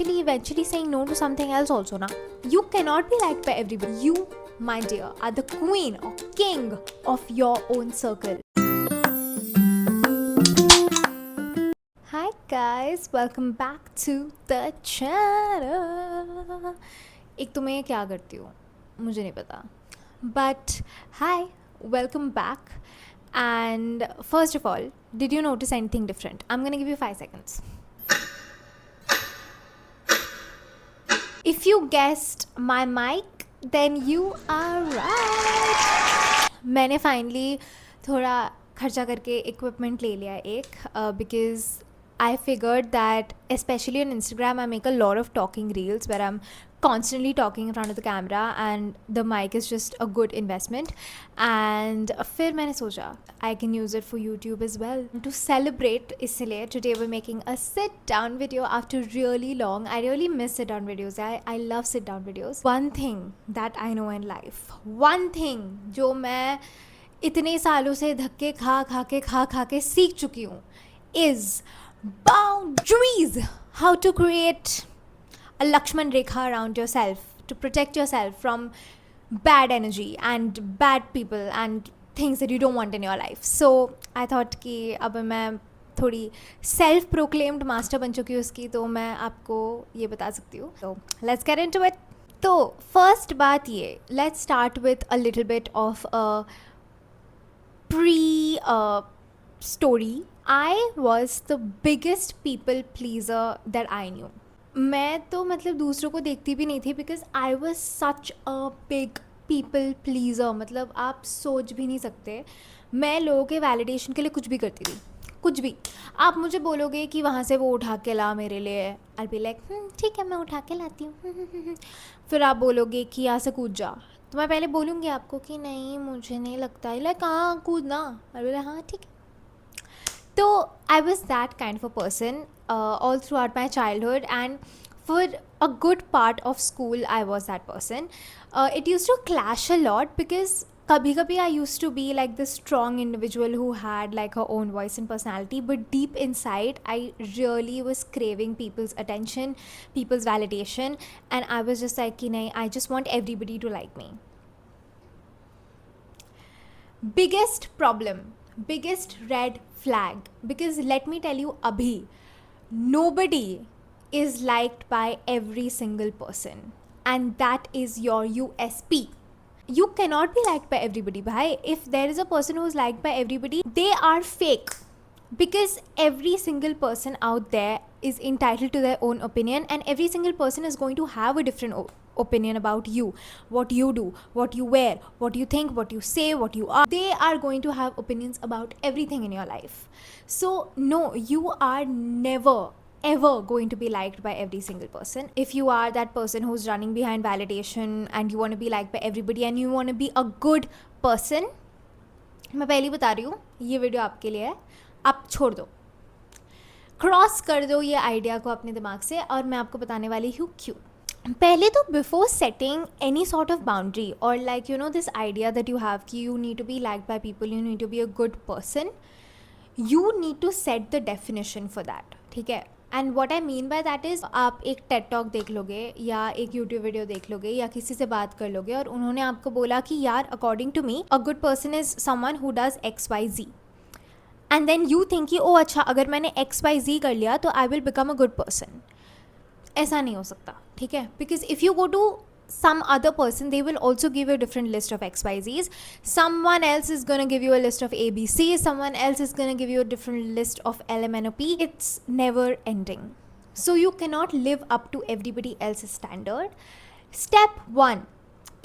eventually saying no to something else also na. You cannot be liked by everybody. You, my dear, are the queen or king of your own circle. Hi guys, welcome back to the channel. एक तो मैं क्या करती हूँ मुझे नहीं पता, but hi, welcome back. And first of all, did you notice anything different? I'm gonna give you 5 seconds. If you guessed my mic, then you are right. मैंने finally थोड़ा खर्चा करके equipment ले लिया एक because I figured that especially on Instagram I make a lot of talking reels where I'm constantly talking in front of the camera and the mic is just a good investment. And फिर मैंने सोचा I can use it for YouTube as well. To celebrate इसलिए today we're making a sit down video after really long. I really miss sit down videos. I love sit down videos. One thing that I know in life, one thing जो मैं इतने सालों से धक्के खा के सीख चुकी हूँ is boundaries. How to create a Lakshman Rekha around yourself to protect yourself from bad energy and bad people and things that you don't want in your life. So I thought कि अब मैं थोड़ी self proclaimed master बन चुकी हूँ उसकी, तो मैं आपको ये बता सकती हूँ. So let's get into it. तो first बात ये, let's start with a little bit of a story. I was the biggest people pleaser that I knew. मैं तो मतलब दूसरों को देखती भी नहीं थी because I was such a big people pleaser. मतलब आप सोच भी नहीं सकते, मैं लोगों के वैलिडेशन के लिए कुछ भी करती थी, कुछ भी. आप मुझे बोलोगे कि वहाँ से वो उठा के ला मेरे लिए, I'll be like ठीक है मैं उठा के लाती हूँ. फिर आप बोलोगे कि यहाँ से कूद जा, तो मैं पहले बोलूँगी आपको कि नहीं मुझे नहीं लगता, लाइक हाँ कूदना, I'll be like हाँ ठीक है. So I was that kind of a person all throughout my childhood, and for a good part of school I was that person. It used to clash a lot because kabhi I used to be like this strong individual who had like her own voice and personality, but deep inside I really was craving people's attention, people's validation, and I was just like ki nahi, I just want everybody to like me. Biggest problem, biggest red flag, because let me tell you abhi, nobody is liked by every single person, and that is your USP. You cannot be liked by everybody, bhai. If there is a person who is liked by everybody, they are fake, because every single person out there is entitled to their own opinion, and every single person is going to have a different opinion about you, what you do, what you wear, what you think, what you say, what you are. They are going to have opinions about everything in your life. So no, you are never ever going to be liked by every single person. If you are that person who's running behind validation and you want to be liked by everybody and you want to be a good person, मैं पहले बता रही हूँ ये video आपके लिए है, आप छोड़ दो, क्रॉस कर दो ये आइडिया को अपने दिमाग से, और मैं आपको बताने वाली हूँ क्यों. पहले तो before setting any sort of boundary और like you know this idea that you have कि you need to be liked by people, you need to be a good person, you need to set the definition for that. ठीक है. And what I mean by that is, आप एक Ted talk देख लोगे या एक YouTube video देख लोगे या किसी से बात कर लोगे और उन्होंने आपको बोला कि यार according to me a good person is someone who does XYZ, and then you think कि ओ अच्छा अगर मैंने XYZ कर लिया तो I will become a good person. ऐसा नहीं हो सकता. ठीक है. Because if you go to some other person, they will also give you a different list of XYZs. Someone else is going to give you a list of ABC, someone else is going to give you a different list of LMNOP. It's never ending. So you cannot live up to everybody else's standard. Step 1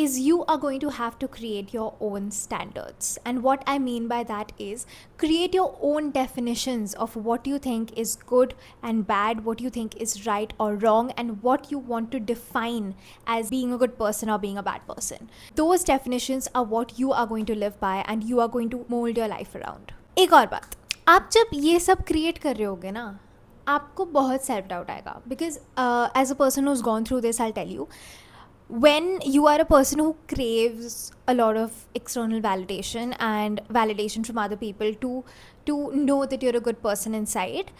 is you are going to have to create your own standards. And what I mean by that is create your own definitions of what you think is good and bad, what you think is right or wrong, and what you want to define as being a good person or being a bad person. Those definitions are what you are going to live by and you are going to mold your life around. एक और बात, आप जब ये सब create कर रहे होगे ना, आपको बहुत सेल्फ डाउट आएगा. Because as a person who is gone through this, I tell you, when you are a person who craves a lot of external validation and validation from other people to know that you're a good person inside,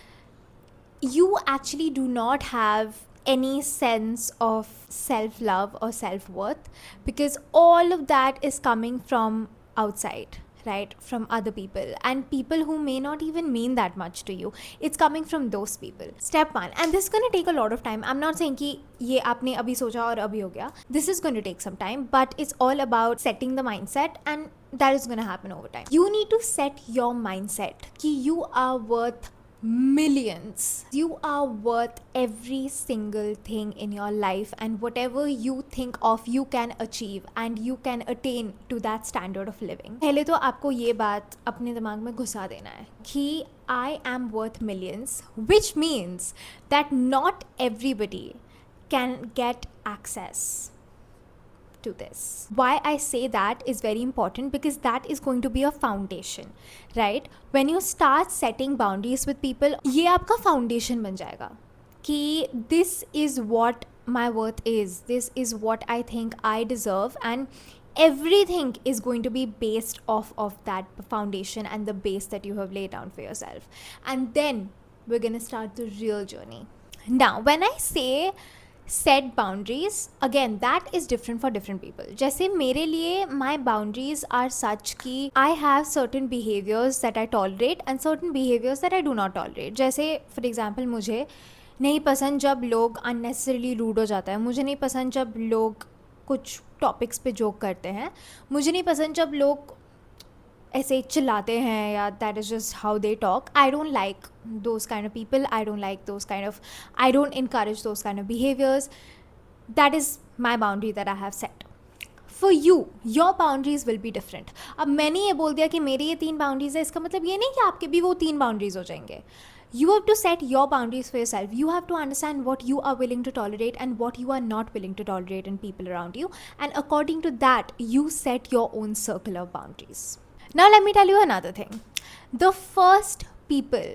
you actually do not have any sense of self love or self worth, because all of that is coming from outside, right? From other people and people who may not even mean that much to you. It's coming from those people. Step one, and this is going to take a lot of time. I'm not saying कि ये आपने अभी सोचा और अभी हो गया. This is going to take some time, but it's all about setting the mindset, and that is going to happen over time. You need to set your mindset कि you are worth millions. You are worth every single thing in your life, and whatever you think of you can achieve and you can attain to that standard of living. पहले तो आपको ये बात अपने दिमाग में घुसा देना है कि I am worth millions, which means that not everybody can get access to this. Why I say that is very important, because that is going to be a foundation, right? When you start setting boundaries with people, ये आपका foundation बन जाएगा कि this is what my worth is, this is what I think I deserve, and everything is going to be based off of that foundation and the base that you have laid down for yourself. And then we're going to start the real journey. Now, when I say set boundaries, again that is different for different people. जैसे मेरे लिए my boundaries are such कि I have certain behaviors that I tolerate and certain behaviors that I do not tolerate. जैसे for example मुझे नहीं पसंद जब लोग unnecessarily rude हो जाता है, मुझे नहीं पसंद जब लोग कुछ टॉपिक्स पे जोक करते हैं, मुझे नहीं पसंद जब लोग ऐसे चिल्लाते हैं या that is just how they talk. I don't like those kind of people, I don't like those kind of, I don't encourage those kind of behaviors. That is my boundary that I have set. For you, your boundaries will be different. अब मैंने ये बोल दिया कि मेरी ये 3 boundaries है, इसका मतलब ये नहीं कि आपके भी वो 3 boundaries हो जाएंगे. You have to set your boundaries for yourself. You have to understand what you are willing to tolerate and what you are not willing to tolerate in people around you. And according to that, you set your own circle of boundaries. Now let me tell you another thing. The first people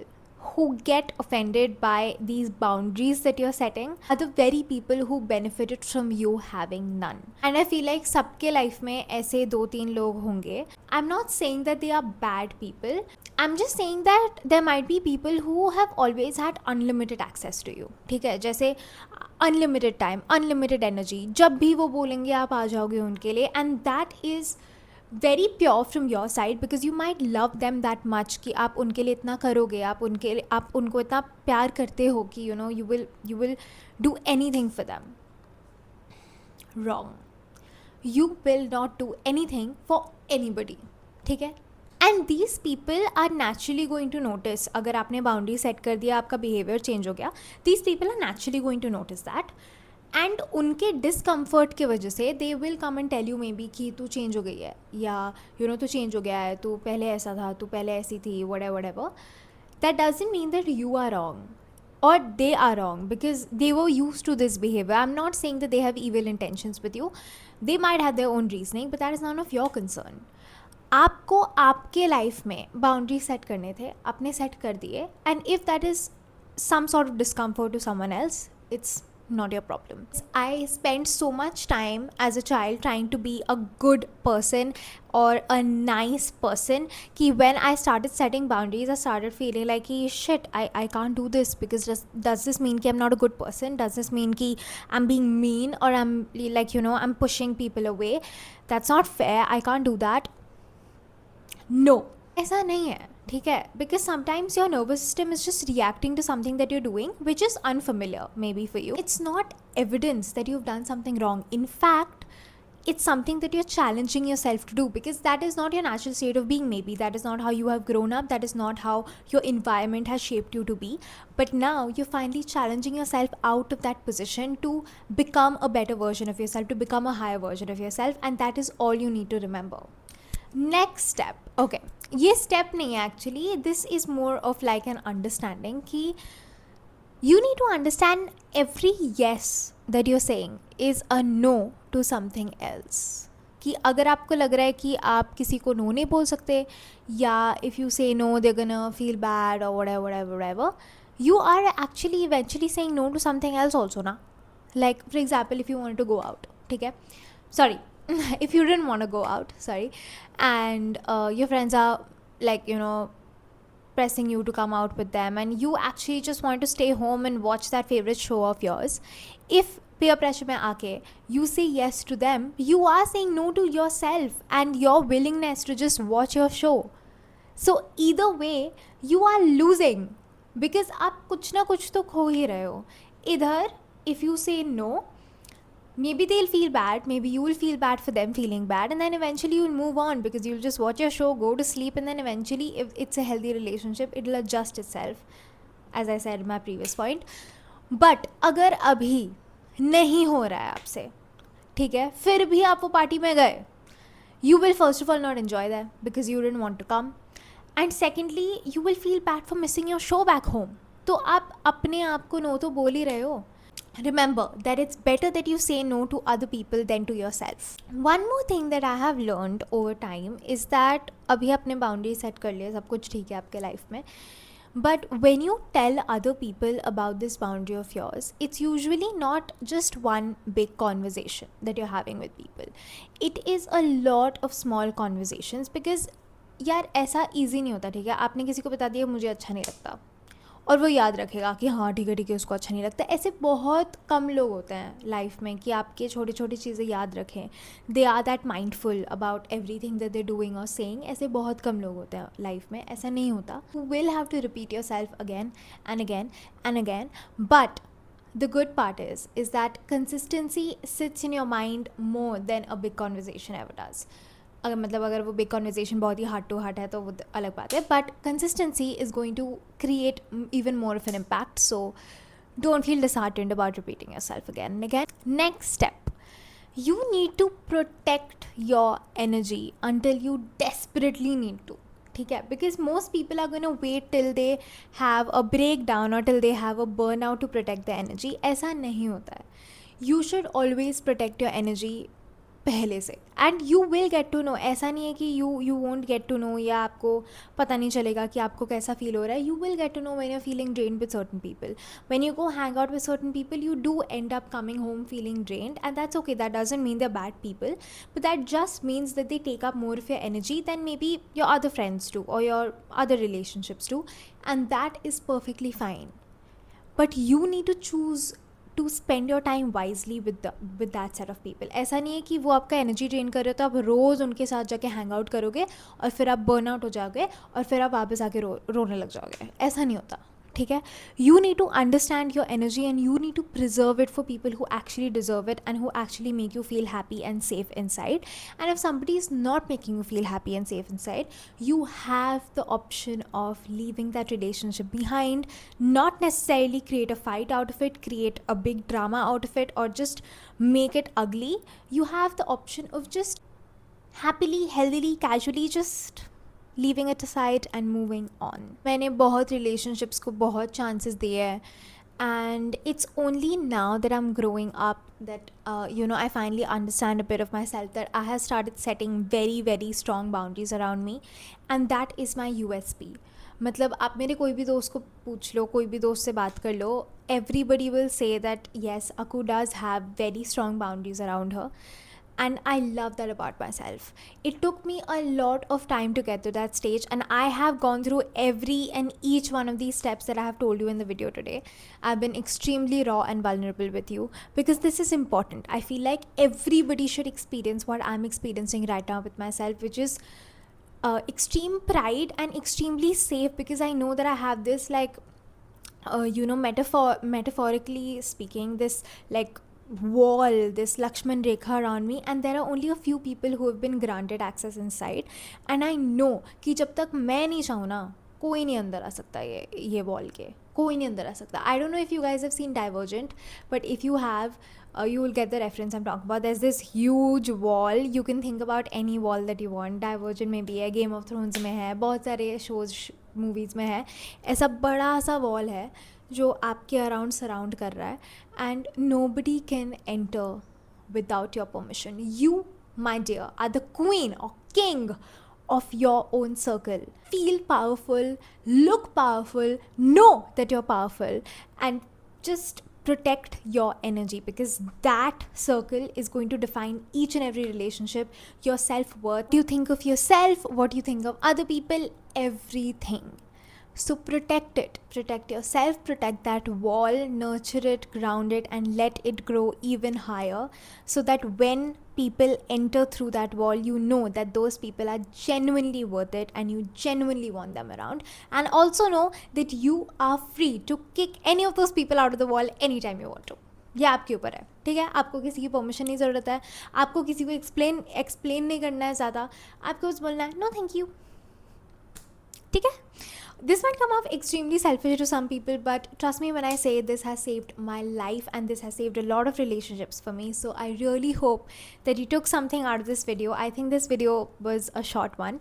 who get offended by these boundaries that you're setting are the very people who benefited from you having none. And I feel like सबके life में ऐसे 2-3 लोग होंगे. I'm not saying that they are bad people. I'm just saying that there might be people who have always had unlimited access to you. ठीक है, जैसे unlimited time, unlimited energy. जब भी वो बोलेंगे आप आ जाओगे उनके लिए, and that is very pure from your side, because you might love them that much कि आप उनके लिए इतना करोगे, आप उनको इतना प्यार करते हो कि you will do anything for them. Wrong. You will not do anything for anybody. ठीक है? And these people are naturally going to notice. अगर आपने boundary set कर दिया, आपका behavior change हो गया, these people are naturally going to notice that. And उनके डिसकम्फर्ट की वजह से they will come and tell you maybe कि तू चेंज हो गई है, या तू चेंज हो गया है, तू पहले ऐसा था, तू पहले ऐसी थी, whatever. That doesn't mean that you are wrong or they are wrong, because they were used to this behavior. I'm not saying that they have evil intentions with you. They might have their own reasoning, but that is none of your concern. आपको आपके life में boundary set करने थे, आपने set कर दिए, and if that is some sort of discomfort to someone else, it's not your problem. I spent so much time as a child trying to be a good person or a nice person कि when I started setting boundaries, I started feeling like shit, I can't do this, because does this mean कि I'm not a good person? Does this mean कि I'm being mean, or I'm like I'm pushing people away? That's not fair. I can't do that. No, ऐसा नहीं है, ठीक है? Because sometimes your nervous system is just reacting to something that you're doing which is unfamiliar maybe for you. It's not evidence that you've done something wrong. In fact, it's something that you're challenging yourself to do, because that is not your natural state of being. Maybe that is not how you have grown up, that is not how your environment has shaped you to be, but now you're finally challenging yourself out of that position to become a better version of yourself, to become a higher version of yourself, and that is all you need to remember. Next step, okay, ये step नहीं है actually, this is more of like an understanding कि you need to understand every yes that you're saying is a no to something else. कि अगर आपको लग रहा है कि आप किसी को no नहीं बोल सकते, या if you say no they're gonna feel bad or whatever, you are actually eventually saying no to something else also ना. Like for example, if you wanted to go out, ठीक है, sorry, if you didn't want to go out, sorry, and your friends are like pressing you to come out with them and you actually just want to stay home and watch that favorite show of yours, if peer pressure mein aake you say yes to them, you are saying no to yourself and your willingness to just watch your show. So either way you are losing, because आप कुछ ना कुछ तो खो ही रहे हो. इधर if you say no, maybe they'll feel bad, maybe you will feel bad for them feeling bad, and then eventually you'll move on because you'll just watch your show, go to sleep, and then eventually if it's a healthy relationship it'll adjust itself, as I said in my previous point. But अगर अभी नहीं हो रहा है आपसे, ठीक है, फिर भी आप वो पार्टी में गए, you will first of all not enjoy that because you didn't want to come, and secondly you will feel bad for missing your show back home. तो आप अपने आप को नो तो बोल ही रहे हो. Remember that it's better that you say no to other people than to yourself. One more thing that I have learned over time is that अभी आपने boundary set कर लिया, सब कुछ ठीक है आपके life में, but when you tell other people about this boundary of yours, it's usually not just one big conversation that you're having with people. It is a lot of small conversations because यार ऐसा easy नहीं होता, ठीक है, आपने किसी को बता दिया मुझे अच्छा नहीं लगता और वो याद रखेगा कि हाँ ठीक है उसको अच्छा नहीं लगता. ऐसे बहुत कम लोग होते हैं लाइफ में कि आपके छोटी छोटी चीज़ें याद रखें. They are that mindful about everything that they doing और सेइंग. ऐसे बहुत कम लोग होते हैं लाइफ में, ऐसा नहीं होता. You will have to repeat yourself again and again and again. But the good part is that consistency sits in your mind more than a big conversation ever does. अगर वो big conversation बहुत ही heart to heart है तो वो अलग बात है, but consistency is going to create even more of an impact. So don't feel disheartened about repeating yourself again and again. Next step, you need to protect your energy until you desperately need to, ठीक है, because most people are going to wait till they have a breakdown or till they have a burnout to protect their energy. ऐसा नहीं होता है. You should always protect your energy पहले से, and you will get to know. ऐसा नहीं है कि you won't get to know या आपको पता नहीं चलेगा कि आपको कैसा फील हो रहा है. You will get to know when you are feeling drained with certain people. When you go hang out with certain people you do end up coming home feeling drained, and that's okay. That doesn't mean they are bad people, but that just means that they take up more of your energy than may be your other friends do और your other relationships do, and that is perfectly fine. But you need to choose to spend your time wisely with that set of people. ऐसा नहीं है कि वो आपका energy drain कर रहे हो तो आप रोज़ उनके साथ जाके हैंग आउट करोगे और फिर आप बर्न आउट हो जाओगे और फिर आप वापस आके रोने लग जाओगे. ऐसा नहीं होता, ठीक है. You need to understand your energy and you need to preserve it for people who actually deserve it and who actually make you feel happy and safe inside. And if somebody is not making you feel happy and safe inside, you have the option of leaving that relationship behind. Not necessarily create a fight out of it, create a big drama out of it, or just make it ugly. You have the option of just happily, healthily, casually just leaving it aside and moving on. मैंने बहुत relationships को बहुत chances दिए हैं, and it's only now that I'm growing up that I finally understand a bit of myself, that I have started setting very very strong boundaries around me, and that is my USP. मतलब आप मेरे कोई भी दोस्त को पूछ लो, कोई भी दोस्त से बात कर लो, everybody will say that yes, Aku does have very strong boundaries around her. And I love that about myself. It took me a lot of time to get to that stage, and I have gone through every and each one of these steps that I have told you in the video today. I've been extremely raw and vulnerable with you because this is important. I feel like everybody should experience what I'm experiencing right now with myself, which is extreme pride and extremely safe, because I know that I have this like metaphorically speaking, this like wall, this Lakshman Rekha around me, and there are only a few people who have been granted access inside, and I know कि जब तक मैं नहीं चाहूँ ना कोई नहीं अंदर आ सकता. ये wall के कोई नहीं अंदर आ सकता. I don't know if you guys have seen Divergent, but if you have, you will get the reference I'm talking about. There's this huge wall. You can think about any wall that you want. Divergent में भी है, Game of Thrones में है, बहुत सारे shows movies में है. ऐसा बड़ा सा wall है जो आपके अराउंड सराउंड कर रहा है, and nobody can enter without your permission. You, my dear, are the queen or king of your own circle. Feel powerful, look powerful, know that you're powerful, and just protect your energy, because that circle is going to define each and every relationship, your self-worth. What you think of yourself, what you think of other people, everything. So protect it, protect yourself, protect that wall, nurture it, ground it, and let it grow even higher, so that when people enter through that wall, you know that those people are genuinely worth it and you genuinely want them around. And also know that you are free to kick any of those people out of the wall anytime you want to. ये आपके ऊपर है, ठीक है? आपको किसी की permission नहीं ज़रूरत है, आपको किसी को एक्सप्लेन नहीं करना है ज़्यादा, आपको बस बोलना है नो थैंक यू, ठीक है? This might come off extremely selfish to some people, but trust me when I say this has saved my life and this has saved a lot of relationships for me. So I really hope that you took something out of this video. I think this video was a short one,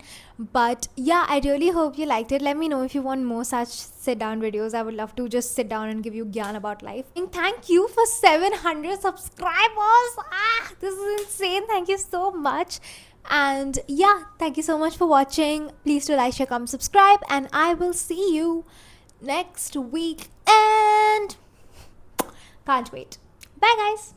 but yeah, I really hope you liked it. Let me know if you want more such sit down videos. I would love to just sit down and give you gyan about life. And thank you for 700 subscribers. This is insane. Thank you so much. And yeah, thank you so much for watching. Please do like, share, comment, subscribe, and I will see you next week. And can't wait. Bye guys.